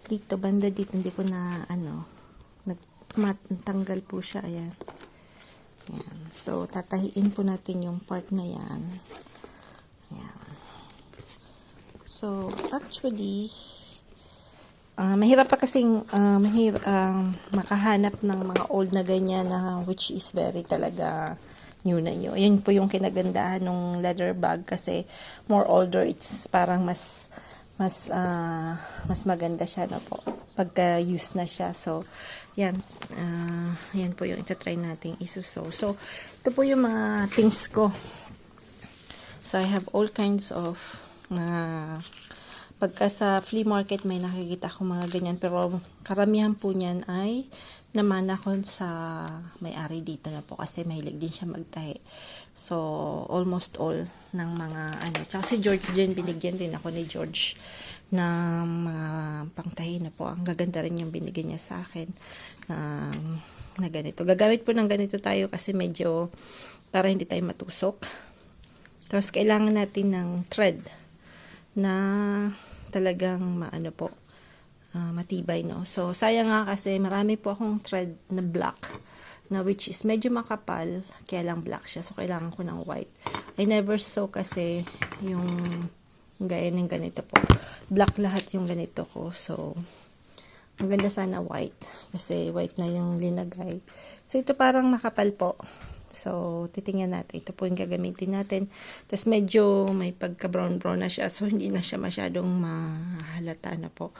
dito, banda dito, hindi ko na, natanggal po siya, ayan. Ayan. So, tatahiin po natin yung part na yan. Ayan. So, actually, mahirap pa kasing makahanap ng mga old na ganyan na which is very talaga new na new. Yan po yung kinagandahan ng leather bag kasi more older, it's parang mas maganda siya na po pagka use na siya. So yan yan po yung itatry nating isuso. So ito po yung mga things ko. So I have all kinds of pagka sa flea market may nakikita ko mga ganyan, pero karamihan po niyan ay naman ako sa may-ari dito na po kasi mahilig din siya magtahi. So almost all ng mga tsaka si George din, binigyan din ako ni George ng mga pangtahi na po. Ang gaganda rin yung binigyan niya sa akin na ganito. Gagamit po ng ganito tayo kasi medyo para hindi tayo matusok. Tapos kailangan natin ng thread na talagang matibay, no? So, sayang nga kasi marami po akong thread na black na which is medyo makapal, kaya lang black siya. So, kailangan ko ng white. I never sew kasi yung gaya ng ganito po. Black lahat yung ganito ko. So, maganda sana white kasi white na yung linagay. So, ito parang makapal po. So, titingnan natin. Ito po yung gagamitin natin. Tapos, medyo may pagka-brown-brown na siya. So, hindi na siya masyadong mahalata na po.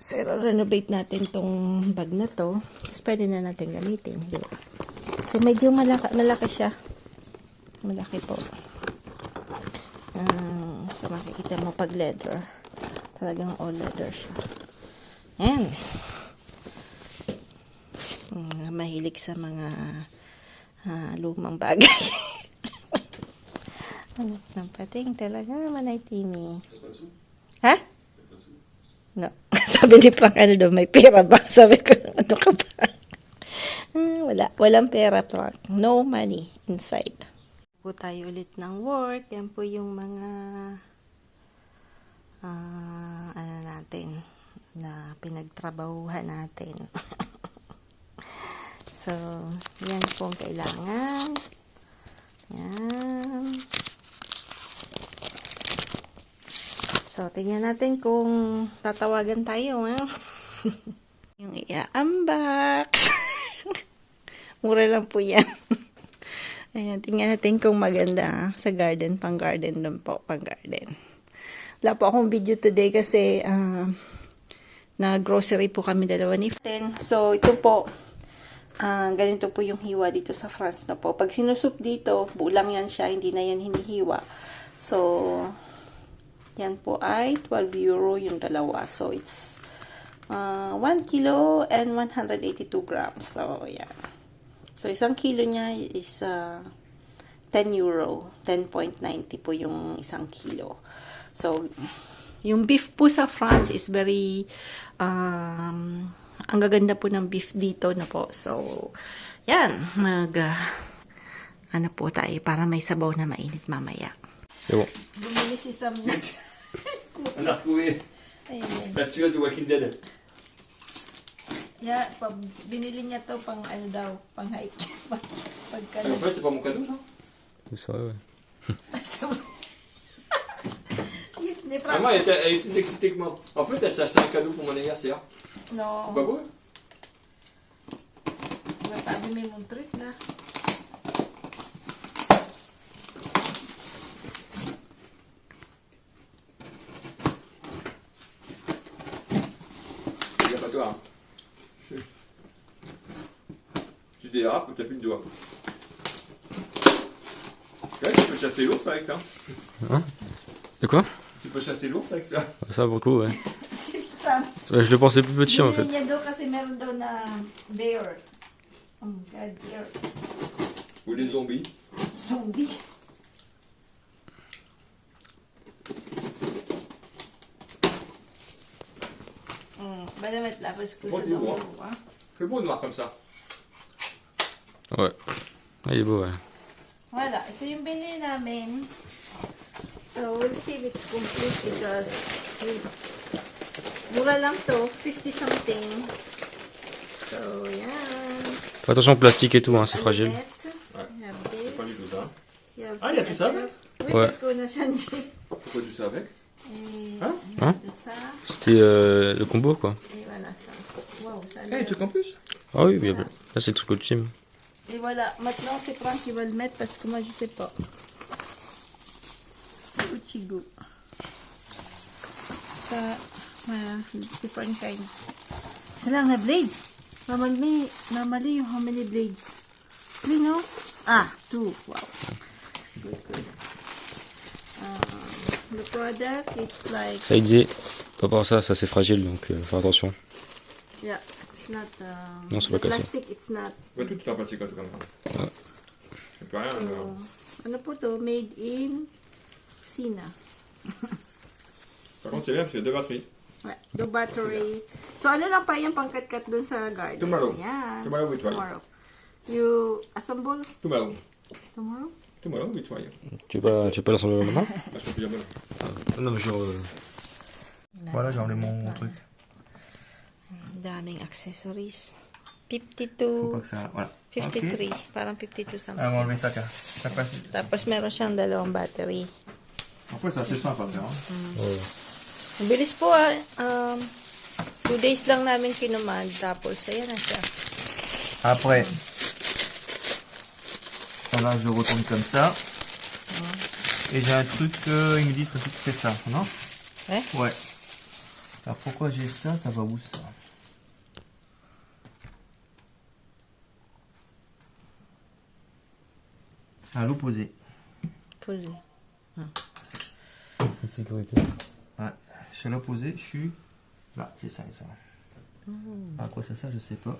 So, renovate natin tong bag na to. Tapos, pwede na natin gamitin. Diba? So, medyo malaki siya. Malaki po. So, makikita mo pag leather. Talagang all leather siya. Ayan. Mahilig sa mga lumang bagay. Ano ng pating talaga manay Timmy. Ha? No. Sabi ni Frank, daw, may pera ba? Sabi ko, ano ka ba? Walang pera, Frank. No money inside. Po tayo ulit ng work. Yan po yung mga natin na pinagtrabahuhan natin. So, yan po ang kailangan. Yan. So, tingnan natin kung tatawagan tayo, ha? Yung i-unbox. Mura lang po yan. Ayan, tingnan natin kung maganda sa garden, pang garden lang po, pang garden. Wala po akong video today kasi na grocery po kami dalawa ni Fen. So, ito po, ganito po yung hiwa dito sa France na po. Pag sinusup dito, bulang yan siya, hindi na yan hinihiwa. So, yan po ay 12 euro yung dalawa. So, it's 1 kilo and 182 grams. So, yan. So, isang kilo niya is 10 euro. 10.90 po yung isang kilo. So, yung beef po sa France is very ang gaganda po ng beef dito na po. So, yan. Ano po tayo para may sabaw na mainit mamaya. C'est bon. Bumili si Sam. On a retrouvé la tueuse de Walking Dead. Yeah, binili niya to pang daw, pang hike. En fait, c'est pas mon cadeau, ça. Vous saurez, ouais. Maman, elle était plus excitée que moi. En fait, elle s'est acheté un cadeau pour mon anniversaire. No. C'est pas beau? Sabi may mong treat na. Il n'y a pas de doigt. Hein. Tu dérapes, t'as plus de doigt. Ouais, tu peux chasser l'ours avec ça. Hein? De quoi? Tu peux chasser l'ours avec ça. Ça, pour le coup, ouais. Si Sam. Ouais, je le pensais plus petit, en fait. Binili niya daw kasi meron daw na bear. Oh God, bear. Ou les zombies. Zombie. Balamat lapos ko Bon, sa tu vois. loob, ah. Fais beau noir comme ça. Ouais. Ah, il est beau, ouais. Wala. Ito yung binili namin. So, we'll see if it's complete because Mura lang to. 50 something. So, yan. Fais attention au plastique et tout, hein, c'est fragile. C'est pas du tout ça. Ah, il y a tout ça avec? Oui, Ouais. parce qu'on a changé. Pourquoi tu sais avec? Et Hein? Hein? de ça. C'était le combo, quoi. Et voilà ça. Wow, ça a Eh, l'air- un truc en plus? Ah oui, là c'est le truc ultime. Et voilà, maintenant c'est Franck qui va le mettre parce que moi je sais pas. C'est Uchigo. Ça, different kinds. Isa lang na blades. Normally you how many blades? 3, no? Ah, 2. Wow. Good, good. The product, it's like, Ça, il disait, pas par ça, ça c'est fragile, donc fais attention. yeah, it's not, Non, c'est the pas cassé. plastic, it's not. Ouais, tout est en plastique, en tout cas. Ouais. C'est pas rien. So, ano po to? Made in Sina. Par contre, c'est bien parce qu'il y a deux batteries. Ouais, the battery. So, ano lang pa yung pangkat-kat dun sa garden? Tomorrow. Yan. Tomorrow we try. Tomorrow. You assemble Tomorrow. tomorrow? Tomorrow we try. Tu veux pas l'assembler maintenant? Ah, je peux dire bon. Non, mais genre. Voilà, j'ai enlevé mon truc. Daming accessories. Faut 52, pas que ça. Voilà. 53. Parang 52 something. Ah, on va enlever ça, tiens. Ça passe. Tapos meron siyang dalawang battery. Après, c'est assez simple à faire. Hein. Ouais. Ang bilis po ah. 2 days lang namin kinumand. Tapos, ayan na siya. Après, voilà, je retourne comme ça. Et j'ai un truc, ils me disent que c'est ça, non? Ouais. Ouais. Alors pourquoi j'ai ça? Ça va où ça? À l'opposé. Posé. Sécurité. Ouais. Je suis à l'opposé, je suis là, c'est ça et ça. À quoi ça sert, je sais pas.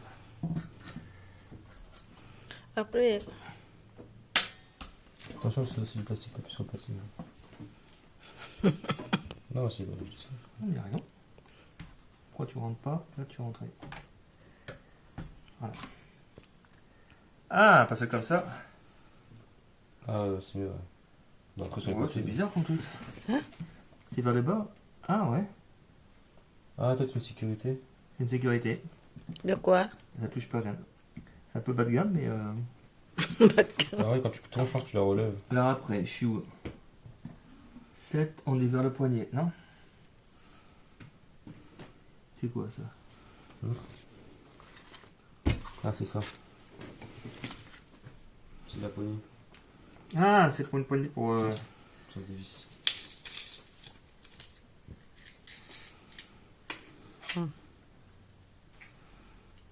Après, Attention, c'est du plastique, pas plus sur le plastique. Non, c'est pas du tout ça. Il n'y a rien. Pourquoi tu rentres pas? Là, tu rentres. Voilà. Ah, parce que comme ça. Ah, c'est mieux, ouais. Bon, après, sur les Ouais, côtés. c'est bizarre comme truc. C'est vers le bas. Ah ouais. Ah, toi, tu as une sécurité. C'est une sécurité. de quoi? Ça touche pas rien. C'est un peu bas de gamme, mais Ah ouais, quand tu tournes, je pense que tu la relèves. alors après, je suis où? 7, on est vers le poignet, non? C'est quoi ça? Ah, c'est ça. C'est la poignée. Ah, c'est pour une poignée pour. Ça se dévisse.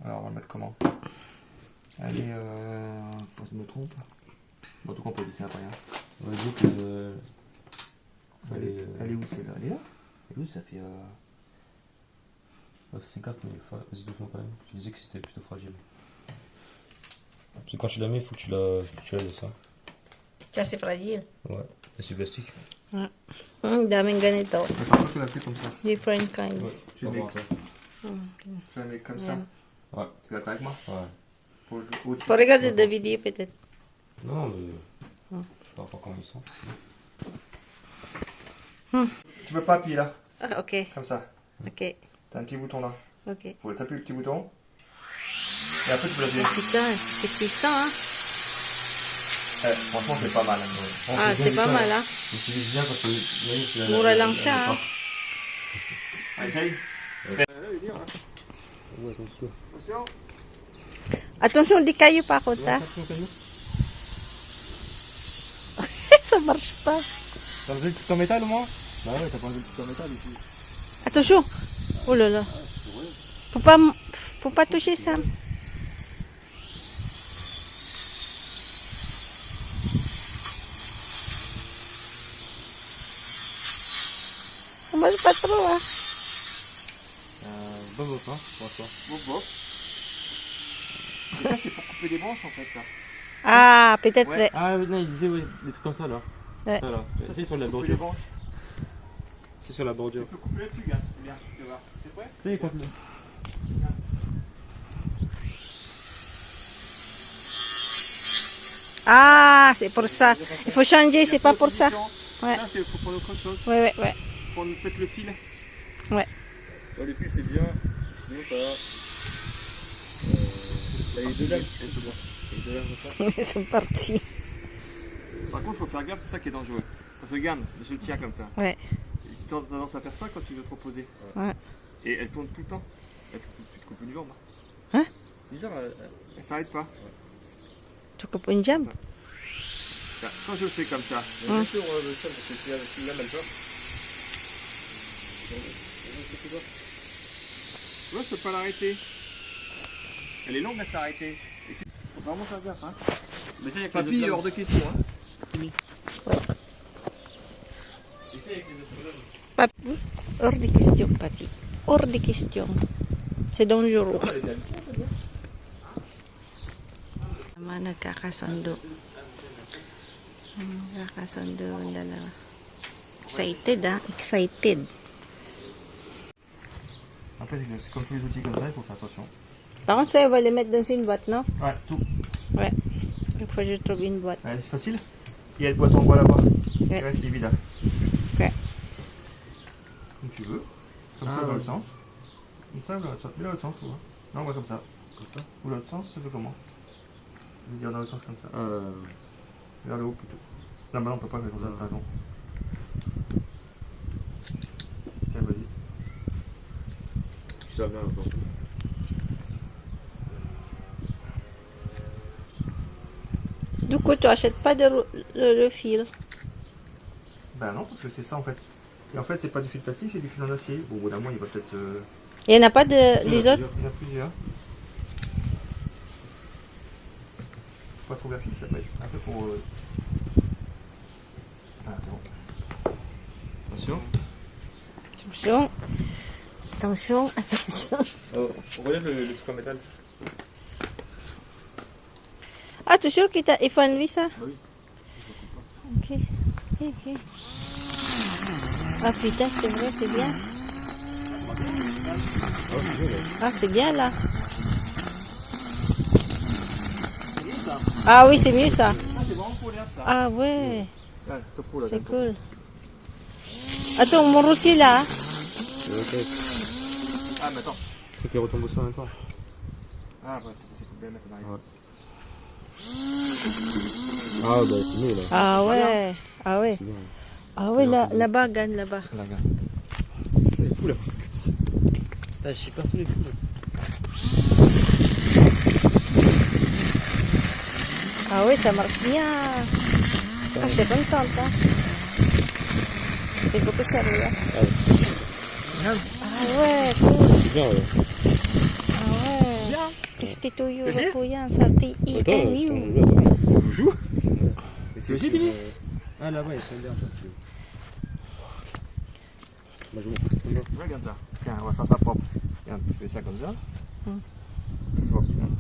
Alors on va le mettre comment? Allez, pas que je me trompe. Bon, en tout cas, on peut laisser après. Hein. On va dire que. Elle est où celle-là? Elle est là? Elle est où ça fait. Ouais, ça s'écarte, mais vas-y doucement quand même. Tu disais que c'était plutôt fragile. Parce que quand tu la mets, il faut que tu la laisses. Hein. Ça, c'est fragile. Ouais, et c'est plastique. Daming ganito. Pourquoi tu l'as fait comme ça? Different kinds. Tu la mets, tu la mets comme ça? Yeah. Ouais. Tu es d'accord avec moi? Ouais. Pour jouer au-dessus. Pour regarder la vidéo, peut-être. Non, mais. Je sais pas comment ils sont. Tu peux pas appuyer là, Ah, ok. comme ça. Ok. T'as un petit bouton là. Ok. Faut taper le petit bouton. Et après, tu peux l'appuyer. Putain, c'est puissant, hein? Franchement, c'est pas mal. Hein. Ah, c'est pas mal, hein? J'utilise bien parce que. Mura lang siya, hein? Allez, essaye. Ouais, comme plutôt. Attention. Attention, di kayo pa ako, ta. Ça marche pas. T'as enlevé le truc en métal au moins? Bah ouais, t'as pas enlevé le truc en métal ici. Attention. Oh là là. Faut pas toucher ça. Ça marche pas trop, hein? Bon, hein, franchement. Bon. Et ça, c'est pour couper des branches en fait, ça. Ah, peut-être. Ouais. Ah, non, il disait, ouais, des trucs comme ça là. Ouais. Ça là. C'est sur la Couper des bordure. branches. C'est sur la bordure. Tu peux couper là-dessus, gars, c'est bien. Tu vas voir. C'est prêt? Tu sais, quand le. Ah, c'est pour ça. Il faut changer, c'est pas pour ça. Ouais. Ça, c'est pour prendre autre chose. Ouais. Pour mettre le fil. Ouais. Ouais, le fil c'est bien. Sinon t'as les deux lames qui sont bien. Les deux lames comme ça. Ils sont partis. Par contre, faut faire gaffe, c'est ça qui est dangereux. Parce que regarde, je le tiens comme ça. Ouais. Tu as tendance à faire ça quand tu veux te reposer. Ouais. Et elle tourne tout le temps. Tu te coupes une jambe. Hein? C'est une jambe, elle s'arrête pas. Tu coupes une jambe? Tiens, quand je fais comme ça, Hein? bien sûr, le sol, parce que si la elle part. Tu vois, je peux pas l'arrêter. Elle est longue à s'arrêter. Faut vraiment faire gaffe, hein. Mais ça, il y a que Papy, hors de question, hein. Fini. Essaye avec les autres lames. Papi, hors de question, papi. Hors de question. C'est dangereux. Elle est à licence, celle-là. Naman nagkakasundo. Nagkakasundo ang dalawa. Excited, ah. Excited. Après, c'est comme tous les outils comme ça, il faut faire attention. Par contre, ça, on va les mettre dans une boîte, non? Ouais, tout. Ouais. Il faut que je trouve une boîte. Ouais, c'est facile. Il y a le boîte en bois là-bas. Ouais. Il reste les vides là. Ouais. Comme tu veux. Comme ça, dans l'autre sens. Comme ça, dans l'autre sens. Mais dans l'autre sens, tu vois. Non, moi comme ça. Comme ça. Ou l'autre sens, ça fait comment? Je veux dire dans l'autre sens comme ça. Vers le haut plutôt. Non, bah non, on peut pas faire comme ça, t'as raison. Tiens, vas-y. Ça va bien encore. Du coup, tu achètes pas le fil. Bah non, parce que c'est ça en fait. Et en fait, c'est pas du fil plastique, c'est du fil en acier. Bon, au bout d'un moment, il va peut-être. Il n'y en a pas de les autres? Il y en a plusieurs. Pas trop versé, ça peut être un peu pour. Ah, c'est bon. Attention. Attention. Attention, attention. Oh, regarde le truc en métal. Ah, tu es sûr qu'il faut enlever ça? Bah oui. Ok. Ok. Ah putain, c'est vrai, c'est bien. Ah, c'est bien là. Ah oui, c'est mieux ça. Ah, c'est vraiment pour l'air ça. Ah ouais, Ah, top pro, là, c'est top. cool. Attends, mon roussi là. Ah, mais attends. Le truc qui retombe au sol en même temps. Ah, bah, c'est faut bien le mettre en arrière. Ouais. Ah bah c'est mieux là. Ah ouais, ah ouais. C'est bien. Ah ouais, là-bas, gagne là-bas. Là, regarde. Les poules, putain, je sais pas tous les poules. Ah oui, ça marche bien. Ah, je suis contente. Hein. C'est beaucoup sérieux. Ah ouais, cool. C'est bien, ouais. Ah ouais. Bien. 52 euro Vas-y. po yan sa Attends, TENU. c'est On vous joue. C'est aussi, Timmy Ah là-bas, il est bien ça. Moi je m'en fous de ça. Regarde ça. Tiens, on va faire ça propre. Regarde, tu fais ça comme ça. Toujours. Hein.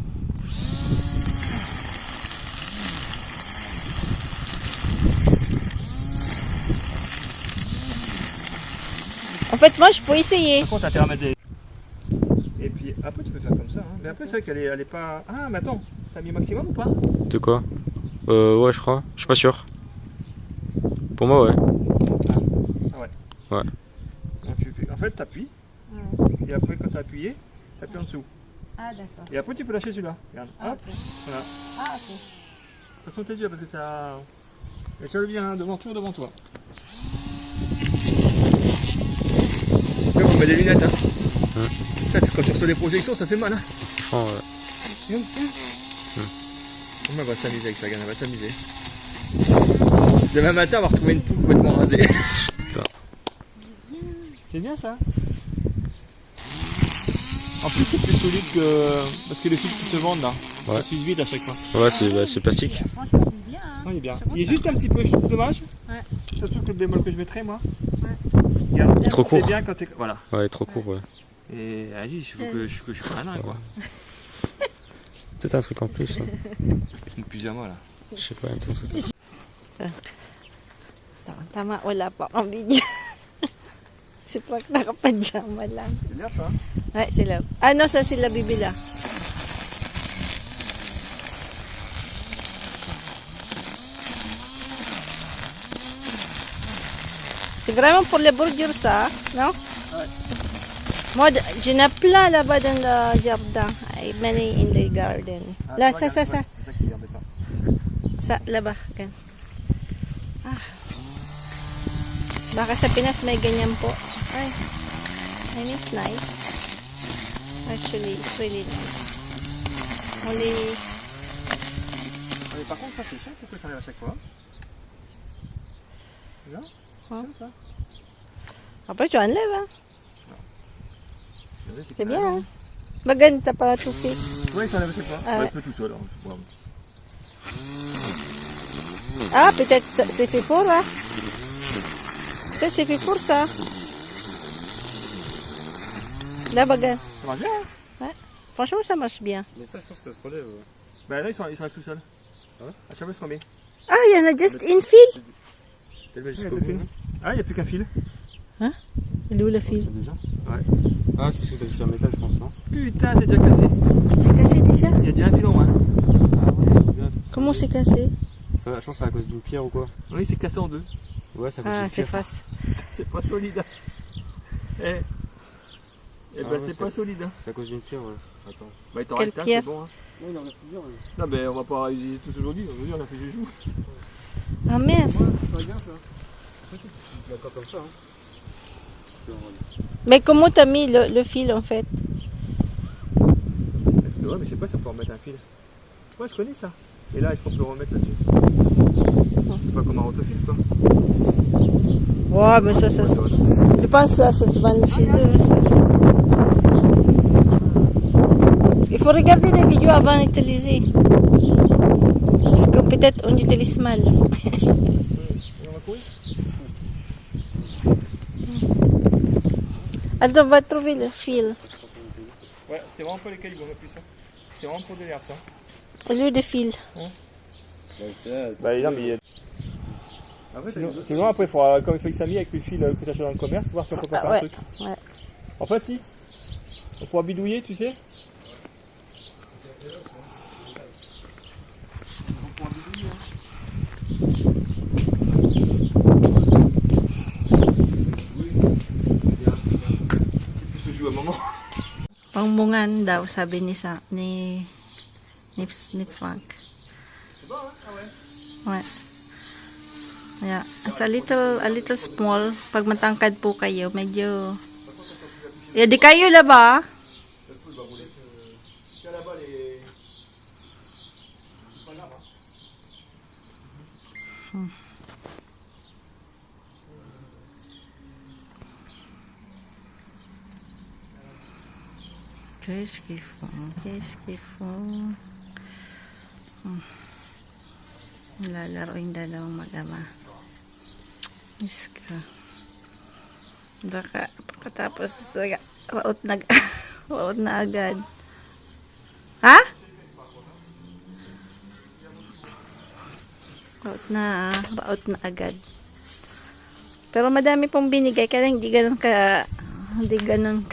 En fait, moi, je peux essayer. Par contre, t'as intérêt à mettre des. Et puis après, tu peux faire comme ça. Hein. Mais après, c'est vrai qu'elle est pas. Ah, mais attends, t'as mis maximum ou pas? De quoi? Ouais, je crois. Je suis pas sûr. Pour moi, ouais. Ah ouais. Ouais. Donc, en fait, t'appuies. Et après, quand t'as appuyé, t'appuies en dessous. Ah, d'accord. Et après, tu peux lâcher celui-là. Regarde. Hop. Voilà. Ah, ok. Attention tes yeux parce que ça. Et ça bien hein, devant toi. Là, on met des lunettes. Hein. Ça, quand tu reçois des projections, ça fait mal. Hein. Franchement, ouais. On va s'amuser avec ça, Gagne, on va s'amuser. Demain matin, on va retrouver une poule complètement rasée. C'est bien ça. En plus, c'est plus solide que. Parce que les fils qui te vendent là, Ouais. ça se vide à chaque fois. Ouais, c'est plastique. Franchement, c'est bien. Hein. Non, il est bien. Il est juste un petit peu dommage. Ouais. Surtout que le bémol que je mettrais, moi. Ouais. Regarde, Il est trop court. C'est bien quand t'es. Voilà. Ouais, il est trop court, ouais. Et allez, il faut que je suis pas un nain, quoi. Peut-être un truc en plus. Hein. Une pyjama là. Je sais pas, un truc. Tama, wala pa akong video. Si Pak nakapajama lang. C'est bien ça. Ay, sila. Ano sa sila bibila? C'est vraiment pour les bordures ça, non? Ouais. Moi, je n'ai plein là-bas dans le jardin. I many in the garden. Là, ça. C'est ça qui est embêtant. Ça, là-bas. Gan. Ah. Baka sa Pinas may ganyan po. Ay. I mean, it's nice. Actually, it's really nice. Only... Mais par contre, ça c'est cher, pourquoi ça arrive à chaque fois? Là? Hein? C'est ça? Après, tu enlèves, hein? Ouais, C'est bien, hein? Maganda para tupi. Oui, ça enlève chaque fois. Ah Ouais, ouais. je peux tout seul. Hein. Ouais. Ah, peut-être c'est fait pour, hein? Peut-être c'est fait pour ça. Là, baga. Ça marche bien, hein? Ouais. Franchement, ça marche bien. Mais ça, je pense que ça se relève. Bah là, ils sont tout seuls. Ah ouais? À chaque fois, ils se combien? Ah, il y en a juste une fil. Elle va Il y a jusqu'au deux bout. fils. Ah, il n'y a plus qu'un fil. Elle est où la fil? Déjà? Ouais. Ah, c'est parce que t'as vu en métal, je pense, non? Putain, c'est déjà cassé. C'est cassé déjà? Il y a déjà un fil en moins. Ah ouais. Comment c'est cassé? Je pense que c'est à cause d'une pierre ou quoi? Oui, c'est cassé en deux. Ouais, c'est à cause Ah, d'une c'est pierre. face. C'est pas solide. Eh. Eh Ah ben, ouais, c'est pas solide. Hein. C'est à cause d'une pierre, ouais. Attends. Bah, il t'en Quelle reste un, pierre? c'est bon. Hein. Ouais, il en reste plusieurs. Non, mais on va pas utiliser tous aujourd'hui. Aujourd'hui, on a fait du jour. Ah, mince. Pas bien, ça. Après, tu l'accordes comme ça, hein. Mais comment t'as mis le fil, en fait? Est-ce que, ouais, mais je sais pas si on peut remettre un fil. Ouais, je connais ça. Et là, est-ce qu'on peut remettre là-dessus? C'est pas comme un rotofil, quoi. Ouais, mais ça, je pense que ça se vend chez eux, ça. Il faut regarder les vidéos avant d'utiliser. Parce que peut-être on utilise mal. Et on va courir? Aldo va trouver le fil. Ouais, c'est vraiment pas les calibres, on a plus ça. C'est vraiment pour de l'herbe, ça. Au lieu de fil. Bah, non, mais. Sinon, après, il faudra, comme il fait que Samy avec le fil que tu achètes dans le commerce, voir si on peut pas Ah, faire ouais. un truc. Ouais. En fait, si. On pourra bidouiller, tu sais. C'est plus que je joue à un moment. Pangmungan daw, sabi ni Frank. Ouais. Yeah. It's a little small. Pag matangkad po kayo, medyo... Yeah, di kayo la ba? Là-bas, les. C'est pas grave, hein. Qu'est-ce qu'ils font? Lalaro yung dalawang mag-ama. Miss ka. Baka pagkatapos raot na agad. Ha? Raot na agad. Pero madami pong binigay kaya hindi ganun ka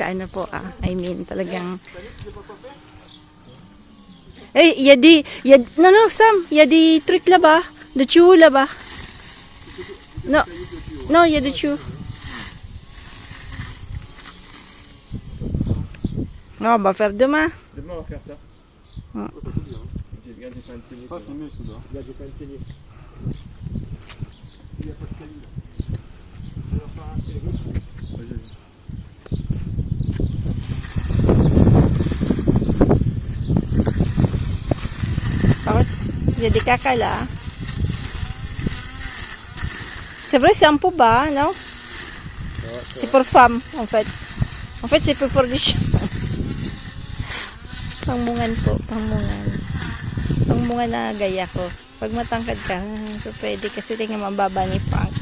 ano po I mean talagang non Sam, il y a des trucs là-bas, de tuyaux là-bas. Non, il y a des tuyaux. On va faire demain. Demain, on va faire ça. Ouais. Oh, ça coûte bien. Regarde, j'ai fait un saigné. Ça, c'est mieux, ça doit. Regarde, j'ai fait un saigné. Il n'y a pas de saigné, là. Je vais faire un saigné. Ouais, j'ai vu. Il y a des caca là. C'est vrai, c'est un peu bas, non? C'est pour femmes, en fait. En fait, c'est pour les chiens. Pangmungan po, pangmungan. Pangmungan na gaya ko. Pag matangkad ka, so pwede kasi tingnan mababa ni Frank.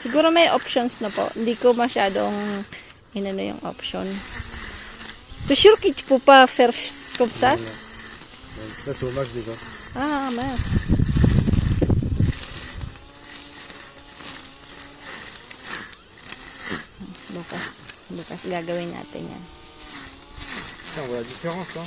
Siguro may options na po. Hindi ko masyadong inano yung option. Tu sûr que tu peux pas faire comme ça? Ça, c'est au max déjà. Ah, mince. Bukas gagawin natin yan. Tiens, on voit la différence, hein.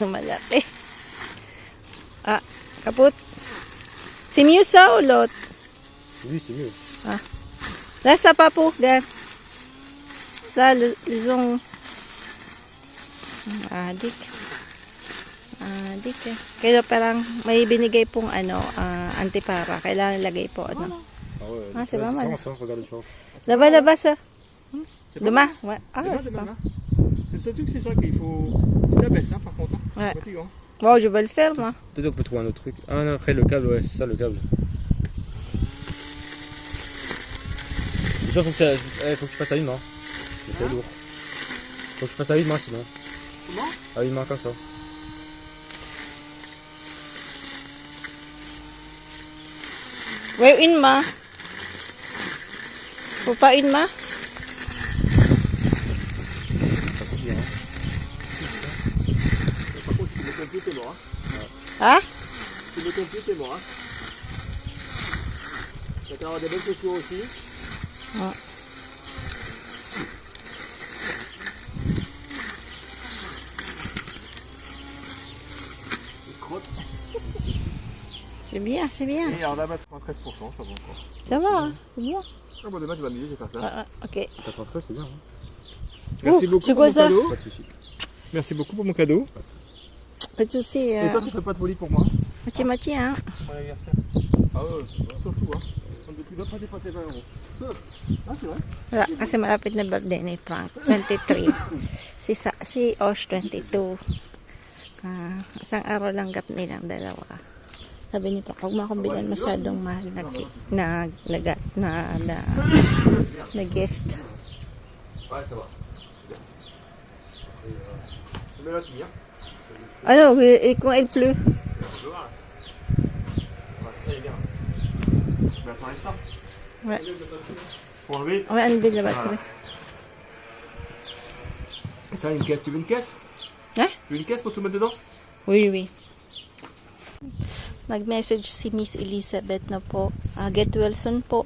Malaki. Ah, kaput. Si Musa ou l'autre? Oui, c'est mieux. Là, ça pas pour, regarde. Là, ils ont... Adik. Adik eh. Kaya parang may binigay pong antipara. Kailangan ilagay po Ah ouais, Ah, c'est pas mal. Ça, regarde la différence. Là-bas, ça. C'est Demain? Ouais. Ah, Demain, c'est demain, pas... là. C'est le seul truc, c'est ça qu'il faut. Tu la baisses, hein, par contre. Hein. Ouais. C'est fatigant. Bon, je vais le faire, moi. Peut-être qu'on peut trouver un autre truc. Ah non, après le câble, ouais, c'est ça le câble. Et ça, faut que tu fasses à une main. C'est très lourd. Faut que tu fasses à une main sinon. Comment? À une main comme ça. Ouais, une main. Faut pas une main? Ça fait bien. Par contre, tu mets ton pied, t'es mort. Hein. Hein? Tu mets ton pied, t'es mort. Hein. Tu vas avoir des bonnes chaussures aussi. Ouais. Tu crottes. C'est bien, c'est bien. Et alors là, 93%, ça va encore. Ça va, hein? C'est bien. Ah bon, demain, tu vas m'aider, je vais faire ça. Ok. 93, c'est bien. Hein. Merci Ouh, beaucoup c'est pour quoi mon ça? cadeau. Pas de soucis. Merci beaucoup pour mon cadeau. Pas de souci. Et toi, tu fais pas de folie pour moi? Moitié-moitié, hein? Pour l'anniversaire. Ah ouais, surtout, hein. Tu dois pas dépasser 20 euros. Ah, c'est vrai? Wala, kasi malapit na birthday ni Frank. 23. Si Osh, 22. Isang araw lang gap nilang dalawa. Sabi ni Frank, huwag mo akong bilan masyadong mahal na gift. Ouais, ça va. Je mets la tire. Ano, kung il pleut? Je vois. Ouais, très bien. Ben, t'enlèves ça. Ouais. Pour enlever. Ouais, unbil na battery. Ça, une caisse. Tu veux une caisse? Hein? Tu veux une caisse pour tout mettre dedans? Oui, oui. Nag-message si Miss Elizabeth na po. Get well soon po,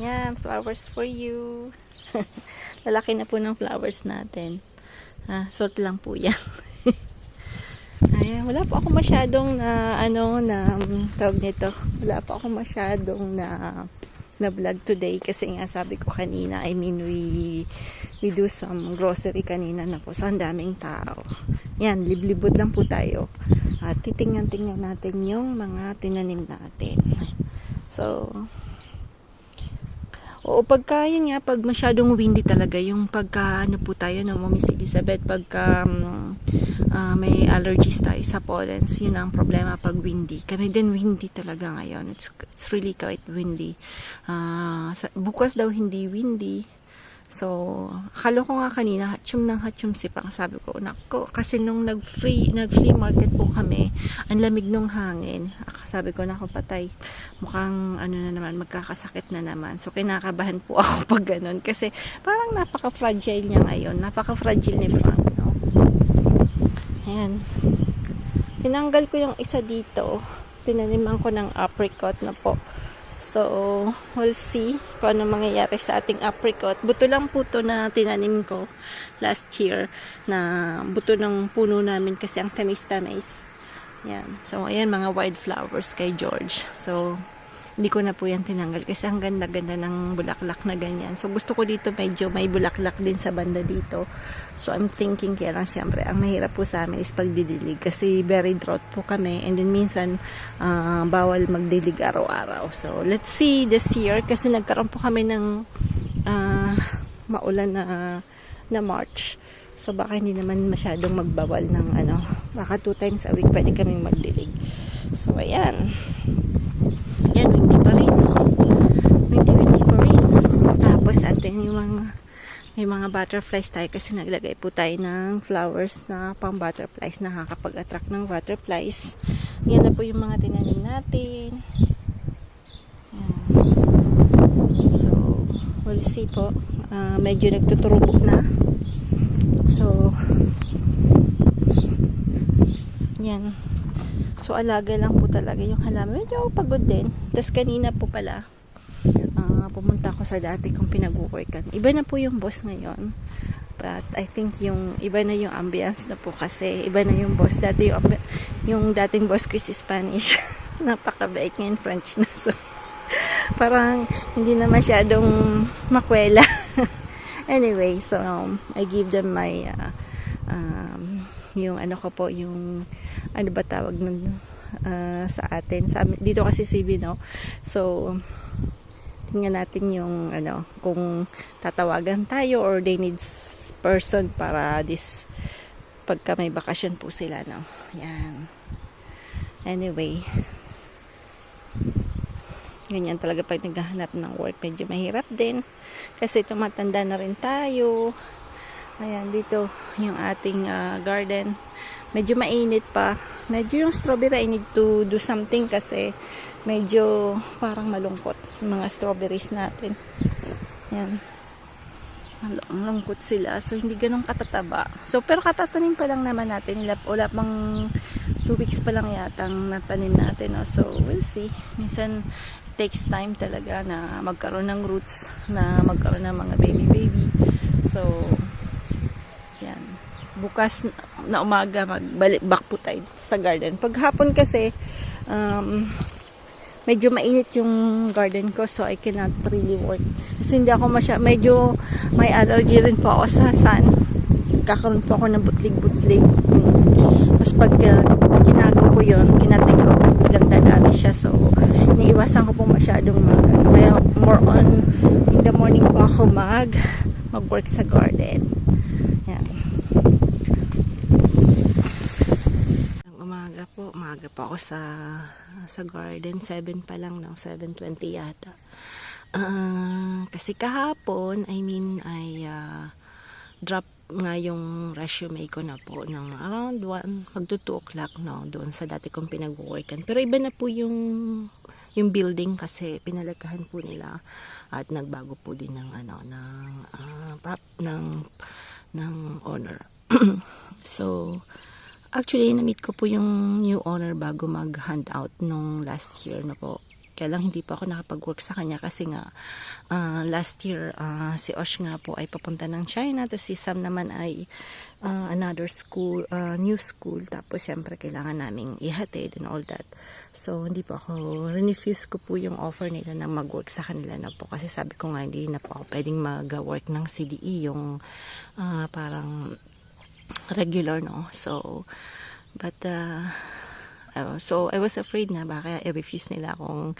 Yan, flowers for you. Lalaki na po ng flowers natin. Sort lang po yan. Ayan, wala po ako masyadong tawag nito. Wala po ako masyadong na vlog today kasi nga sabi ko kanina, we do some grocery kanina na po. So, ang daming tao. Yan, liblibot lang po tayo. At titingnan-tingnan natin yung mga tinanim natin. So, oo, pagka yun nga, pag masyadong windy talaga, yung pagka, po tayo, Miss Elizabeth, pagka may allergies tayo sa pollens, yun ang problema pag windy. Kami din windy talaga ngayon. It's really quite windy. Bukas daw hindi windy. So, akala ko nga kanina, hatchum si Pang. Sabi ko, nako, kasi nung nag-free market po kami, ang lamig nung hangin. Sabi ko, nako, patay. Mukhang, na naman, magkakasakit na naman. So, kinakabahan po ako pag ganun. Kasi, parang napaka-fragile niya ngayon. Napaka-fragile ni Frank, no? Ayan. Tinanggal ko yung isa dito. Tinaniman ko ng apricot na po. So, we'll see kung ano mangyayari sa ating apricot. Buto lang po to na tinanim ko last year na buto ng puno namin kasi ang tamis-tamis. Yan. So, ayan mga wildflowers kay George. So, hindi ko na po yan tinanggal kasi ang ganda-ganda ng bulaklak na ganyan. So, gusto ko dito medyo may bulaklak din sa banda dito. So, I'm thinking kaya lang siyempre, ang mahirap po sa amin is pagdidilig kasi very drought po kami. And then minsan, bawal magdilig araw-araw. So, let's see this year kasi nagkaroon po kami ng maulan na March. So, baka hindi naman masyadong magbawal ng baka 2 times a week pwede kaming magdilig. So, ayan. Yan, windy pa rin. Windy pa rin. Tapos, atin may mga butterflies tayo kasi naglagay po tayo ng flowers na pang butterflies na nakakapag-attract ng butterflies. Yan na po yung mga tinanim natin. Yan. So, we'll see po. Medyo nagtuturubo na. So, yan. So, alaga lang po talaga yung halaman. Medyo pagod din. Tapos kanina po pala, pumunta ako sa dati kong pinag-workan. Iba na po yung boss ngayon. But I think yung iba na yung ambience na po kasi iba na yung boss. Dati yung dating boss ko is Spanish. Napakabait ngayon French na. So, parang hindi na masyadong makwela. Anyway, so I give them my yung ano ko po, yung ano ba tawag nun sa atin. Dito kasi CB, no? So, tingnan natin yung ano, kung tatawagan tayo or they need person para this pagka may bakasyon po sila, no? Yan. Anyway, ganyan talaga pag naghahanap ng work, medyo mahirap din kasi tumatanda na rin tayo. Ayan, dito yung ating garden, medyo mainit pa, medyo yung strawberry I need to do something kasi medyo parang malungkot yung mga strawberries natin. Yan, malungkot sila, so hindi ganun katataba. So pero katatanim pa lang naman natin, wala pang 2 weeks pa lang yatang natanim natin, no? So we'll see. Minsan takes time talaga na magkaroon ng roots, na magkaroon ng mga baby. So yan, bukas na umaga magbalik back po tayo sa garden. Paghapon kasi medyo mainit yung garden ko, so I cannot really work kasi hindi ako medyo may allergy rin po ako sa sun. Kakaroon po ako ng butlig-butlig. Mas pag ginagawa ko yun, kinatig ko, biglang dadami siya, so iniiwasan ko po masyadong kaya more on in the morning po ako mag-work sa garden. Yan. Umaga po ako sa garden, 7 pa lang, no? 7:20 yata. Kasi kahapon, I drop nga yung resume ko na po ng around 1 magto 2 o'clock, no, doon sa dati kong pinag-workan. Pero iba na po yung building kasi pinalagahan po nila at nagbago po din ng ng owner. So actually na-meet ko po yung new owner bago mag-hand out nung last year na po. Kaya lang hindi pa ako nakapag-work sa kanya kasi nga last year si Osh nga po ay papunta ng China, tapos si Sam naman ay another school, new school, tapos siyempre kailangan naming ihatid and all that. So hindi po ako, refuse ko po yung offer nila na mag-work sa kanila na po kasi sabi ko nga hindi na po ako pwedeng mag-work ng CDE, yung parang regular, no. So but so I was afraid na baka i-refuse nila akong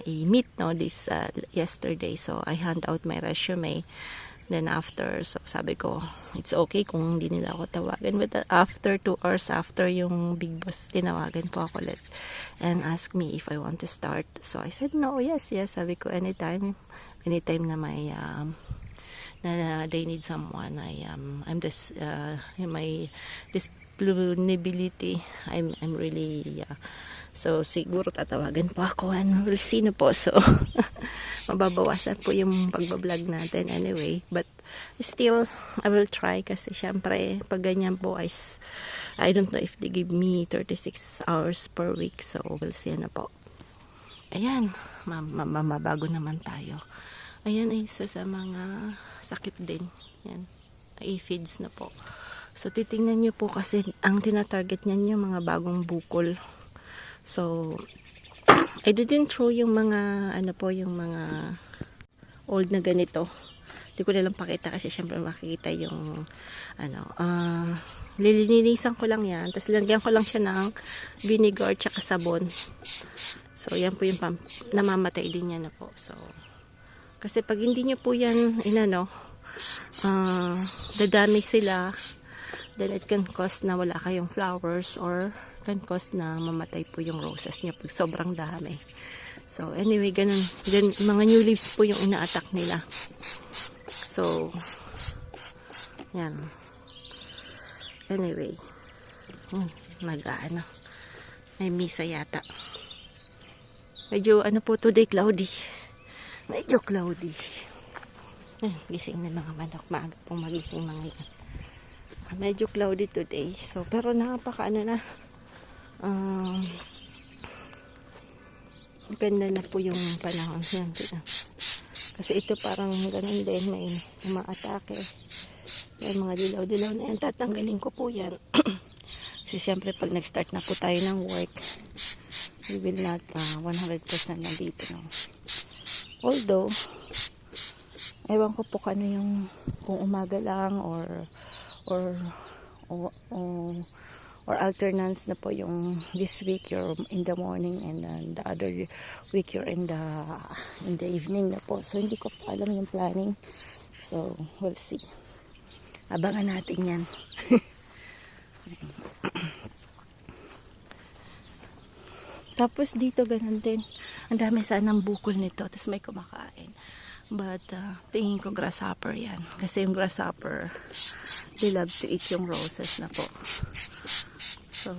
i-meet, no, this yesterday. So I hand out my resume. Then after, so sabi ko it's okay kung hindi nila ako tawagan, but after 2 hours after, yung big boss tinawagan po ako ulit and asked me if I want to start. So I said no, yes, sabi ko anytime na may na they need someone, I'm this my disponibility, I'm really so siguro tatawagan po ako and we'll see na po. So mababawasan po yung pagbablog natin anyway, but still I will try kasi syempre pag ganyan po I don't know if they give me 36 hours per week, so we'll see na po. Ayan, mabago naman tayo. Ayan ay isa sa mga sakit din yan, aphids na po. So titingnan nyo po kasi ang tinatarget niyan yung mga bagong bukol. So I didn't throw yung mga yung mga old na ganito. Hindi ko na lang pakita kasi syempre makikita yung lilinisan ko lang yan, tapos lagyan ko lang siya ng vinegar tsaka sabon. So yan po yung namamatay din yan na po. So kasi pag hindi nyo po yan dadami sila, then it can cause na wala kayong flowers or can cause na mamatay po yung roses nyo pag sobrang dami. So anyway, ganun. Then mga new leaves po yung ina-attack nila. So yan. Anyway, may misa yata. Medyo po today, cloudy. Medyo cloudy. Gising na mga manok. Maaga pong magising mga yan. Medyo cloudy today. So, pero napaka ganda na po yung panahon. Yan. Kasi ito parang ganun din, may umaatake. May mga dilaw-dilaw na yan, tatanggalin ko po yan. Kasi siyempre pag nag-start na po tayo ng work, we will not 100% nandito. No? Although, ewan ko po kano yung kung umaga lang or alternance na po yung this week you're in the morning and then the other week you're in the evening na po. So hindi ko pa alam yung planning. So we'll see. Abangan natin yan. Tapos dito ganun din. Ang dami sanang bukol nito. Tapos may kumakain. But tingin ko grasshopper yan. Kasi yung grasshopper, they love to eat yung roses na po. So,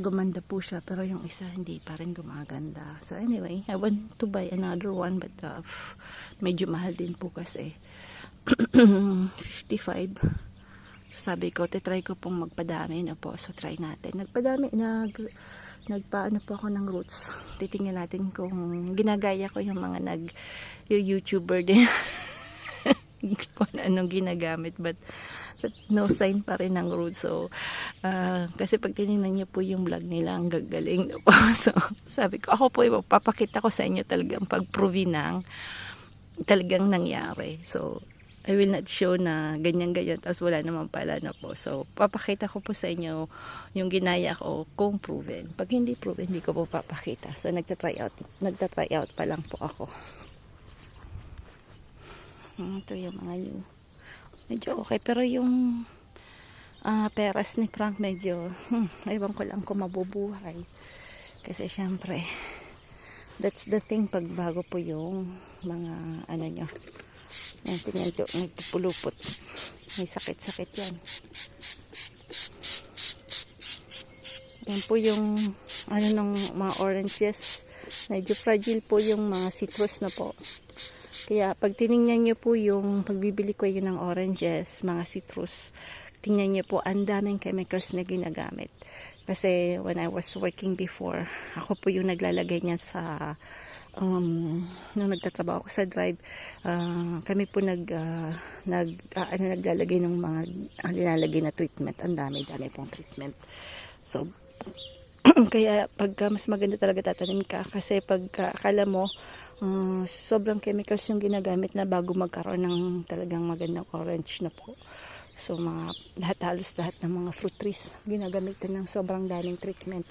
gumanda po siya. Pero yung isa hindi pa rin gumaganda. So anyway, I want to buy another one. But medyo mahal din po kasi. 55. So, sabi ko, try ko pong magpadami na po. So try natin. Nagpaano po ako ng roots. Titingnan natin kung ginagaya ko yung mga YouTuber din. Kung anong ginagamit. But no sign pa rin ng roots. So, kasi pag tinignan niyo po yung vlog nila, ang gagaling na po. So, sabi ko, ako po, papakita ko sa inyo talagang pag-prove ng talagang nangyari. So, I will not show na ganyan-ganyan tapos wala naman pala na po. So, papakita ko po sa inyo yung ginaya ko kung proven. Pag hindi proven, hindi ko po papakita. So, nagta-try out pa lang po ako. Ito yung mga new. Medyo okay. Pero yung peras ni Frank medyo, ewan ko lang kung mabubuhay. Kasi syempre, that's the thing pag bago po yung mga ano nyo. Yan, tingnan ito, nagpupulupot. May sakit-sakit yan. Yan po yung ano ng mga oranges. Medyo fragile po yung mga citrus na po. Kaya pag tinignan nyo po yung pagbibili ko yun ng oranges, mga citrus, tingnan nyo po, ang daming chemicals na ginagamit. Kasi when I was working before, ako po yung naglalagay niya sa nung nagtatrabaho ko sa drive, kami po naglalagay ng mga nilalagay na treatment. Ang dami pong treatment. So, kaya pagka mas maganda talaga tatanim ka kasi pagka akala mo sobrang chemicals yung ginagamit na bago magkaroon ng talagang magandang orange na po. So, halos lahat ng mga fruit trees ginagamitan ng sobrang daming treatment.